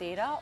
13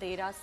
13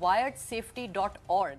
wiredsafety.org.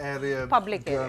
area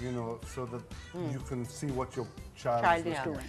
you know, so that you can see what your child is doing.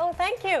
Oh, thank you.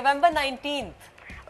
November 19th.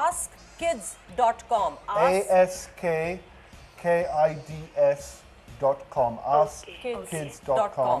askkids.com. askkids.com. askkids.com.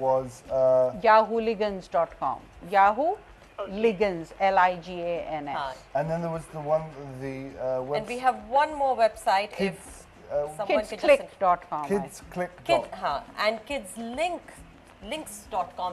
was yahooligans.com. Yahoo Ligans, Ligans. and then there was the one website. And we have one more website. Kids, someone could Kidsclick.com. Kidsclick. and kidslinks.com.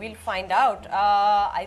we'll find out. I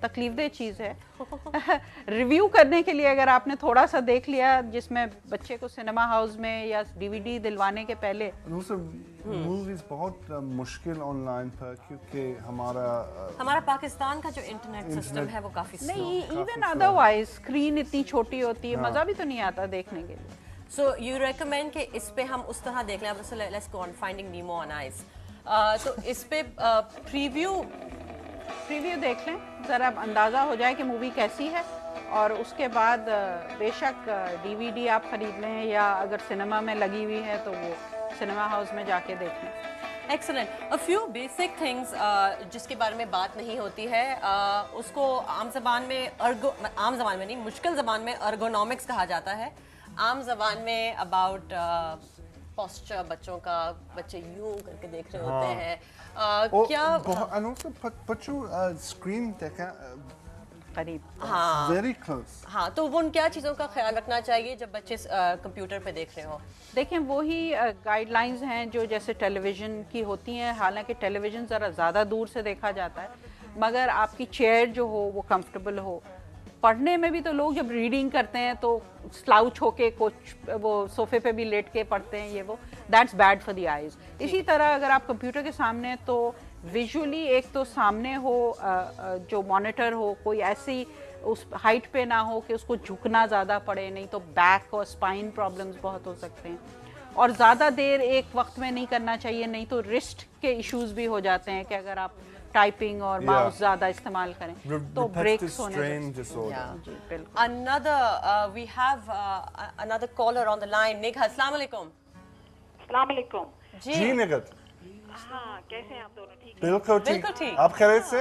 تکلیف دہ چیز ہے. Review کرنے کے لیے اگر آپ نے تھوڑا سا دیکھ لیا جس میں بچے کو سنیما ہاؤس میں یا DVD دلوانے کے پہلے. موویز بہت مشکل آن لائن پر کیونکہ ہمارا پاکستان کا جو انٹرنیٹ سسٹم ہے وہ کافی نہیں, ایون ادروائز اسکرین اتنی چھوٹی ہوتی ہے, مزہ بھی تو نہیں آتا دیکھنے کے لیے. سو یو ریکمینڈ کہ اس پہ ہم اس طرح دیکھ لیں. Let's go on finding Nimu on ice. تو اس پہ پریویو دیکھ لیں, ذرا اندازہ ہو جائے کہ مووی کیسی ہے, اور اس کے بعد بے شک DVD آپ خرید لیں, یا اگر سنیما میں لگی ہوئی ہے تو وہ سنیما ہاؤس میں جا کے دیکھ لیں. ایکسلنٹ. فیو بیسک تھنگس جس کے بارے میں بات نہیں ہوتی ہے, اس کو عام زبان میں نہیں, مشکل زبان میں ارگونامکس کہا جاتا ہے. عام زبان میں اباؤٹ پوسچر بچوں کا, بچے یوں کر کے دیکھ رہے ہوتے ہیں. کیا بچوں اسکرین دیکھا قریب, ویری کلوز. ہاں, تو ان کیا چیزوں کا خیال رکھنا چاہیے جب بچے کمپیوٹر پہ دیکھ رہے ہوں؟ دیکھیں وہی گائیڈ لائنز ہیں جو جیسے ٹیلی ویژن کی ہوتی ہیں. حالانکہ ٹیلی ویژن ذرا زیادہ دور سے دیکھا جاتا ہے, مگر آپ کی چیئر جو ہو وہ کمفرٹیبل ہو. پڑھنے میں بھی تو لوگ جب ریڈنگ کرتے ہیں تو سلاؤچ ہو کے کچھ وہ صوفے پہ بھی لیٹ کے پڑھتے ہیں, یہ وہ that's bad for the eyes. اسی طرح اگر آپ کمپیوٹر کے سامنے تو ویژولی ایک تو سامنے ہو جو مانیٹر ہو کوئی ایسی اس ہائٹ پہ نہ ہو کہ اس کو جھکنا زیادہ پڑے, نہیں تو بیک اور اسپائن پرابلمس بہت ہو سکتے ہیں. اور زیادہ دیر ایک وقت میں نہیں کرنا چاہیے, نہیں تو رسٹ کے ایشوز بھی ہو جاتے ہیں کہ اگر آپ ٹائپنگ اور ماؤس زیادہ استعمال کریں تو بریکس ہونے. We have another caller on the line. Nighat, السلام علیکم. السلام علیکم. جی نگہت, ہاں کیسے ہیں آپ دونوں؟ ٹھیک. بالکل ٹھیک. آپ خیریت سے؟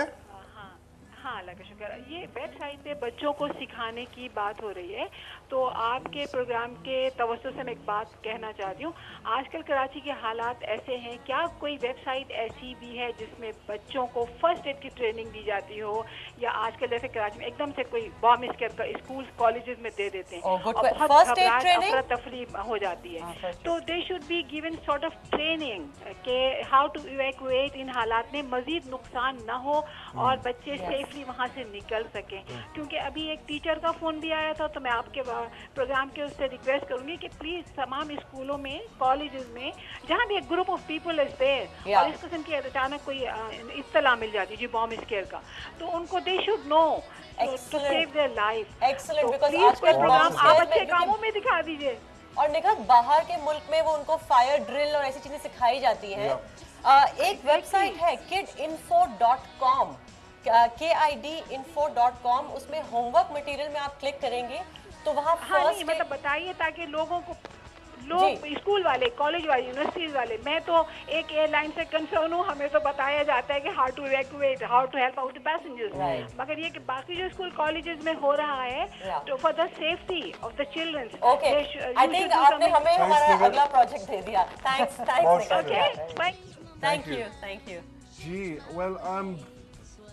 ہاں اللہ کا شکر. یہ ویب سائٹ پہ بچوں کو سکھانے کی بات ہو رہی ہے, تو آپ کے پروگرام کے توسط سے میں ایک بات کہنا چاہتی ہوں. آج کل کراچی کے حالات ایسے ہیں, کیا کوئی ویب سائٹ ایسی بھی ہے جس میں بچوں کو فرسٹ ایڈ کی ٹریننگ دی جاتی ہو, یا آج کل جیسے کراچی میں ایک دم سے کوئی بام اسکیئر کا اسکول کالجز میں دے دیتے ہیں اور بہت افراتفری ہو جاتی ہے, تو they should be given sort of training کہ ہاؤ ٹو ایویکویٹ ان حالات میں مزید نقصان نہ ہو اور بچے سیفلی وہاں سے نکل سکیں. کیونکہ ابھی ایک ٹیچر کا فون بھی آیا تھا, تو میں آپ کے پروگرام کے اس سے ریکویسٹ کروں گی کہ پلیز تمام اسکولوں میں کالجز میں جہاں بھی ایک گروپ آف پیپل از دیر اور اس قسم کی اچانک کوئی اطلاع مل جاتی جی بام اسکیئر کا, تو ان کو they should know to save their life. Please کوئی پروگرام آپ اچھے کاموں میں دکھا دیجیے. اور نگہت باہر کے ملک میں وہ ان کو فائر ڈرل اور ایسی چیزیں سکھائی جاتی ہیں. ایک ویب سائٹ ہے kidinfo.com, kidinfo.com. اس میں ہوم ورک مٹیریل میں آپ کلک کریں گے تو وہاں مطلب بتائیے تاکہ لوگوں کو لوگ اسکول والے, کالج والے, یونیورسٹیز والے, میں تو ایک ایئر لائن سے کنسرن ہوں, ہمیں تو بتایا جاتا ہے کہ how to evacuate, how to help out the passengers, مگر یہ کہ باقی جو اسکول کالجز میں ہو رہا ہے تو for the safety of the children. Okay, I think آپ نے ہمیں ہمارا اگلا پروجیکٹ دے دیا. تھینکس. Thank you. جی well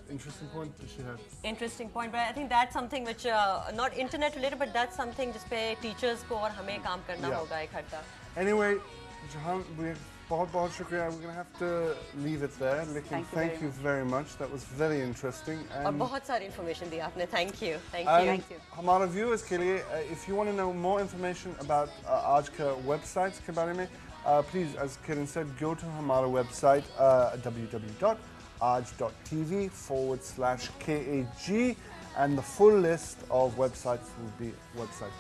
interesting point that she had. Interesting point, but I think that's something which not internet related, but that's something جس پہ teachers کو اور ہمیں کام کرنا ہوگا اکٹھا. Anyway, جہاں بہت بہت شکریہ. We're going to have to leave it there. لیکن thank you very much. That was very interesting. اور بہت ساری انفارمیشن دی آپ نے. Thank you. ہمارے viewers کے لیے if you want to know more information about آج کا ویب سائٹس کے بارے میں, please as Kiran said, go to ہمارا website www.aaj.tv/KAG, and the full list of websites will be website.